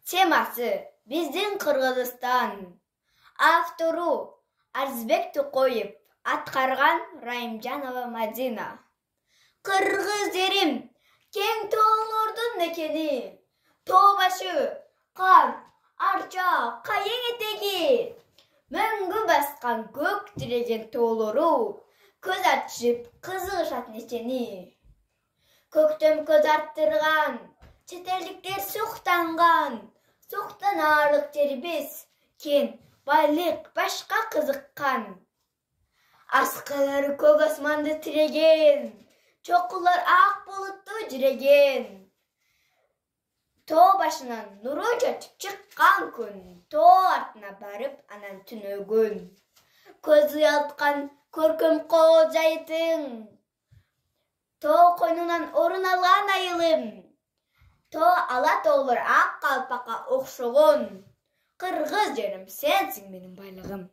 Темасы биздин Кыргызстан. Автору Арзбек Токоев, аткарган Райымжанова Мадина. Кыргыз жерим кең тоолордун мекени. Тоо башы, кар, арча, кайың этеги. Мөңгү баскан көк тиреген тоолору көз ачып кызыгышат нечени. Көктөм көз арттырган, чет элдиктер суктанган, суктанаарлык жерибиз кен, байлык, башка кызыккан. Аскалары көк асманды тиреген, чокулар ак булутту жүреген. Тоо башынан нуру чачып чыккан күн, тоо артына барып анан түнөгүн. Көз уялткан көркөм коо жайытың, тоо койнунан орун алган айылым. Тоо ала тоолор ак калпакка окшогон. Кыргыз жерим сенсиң менин байлыгым.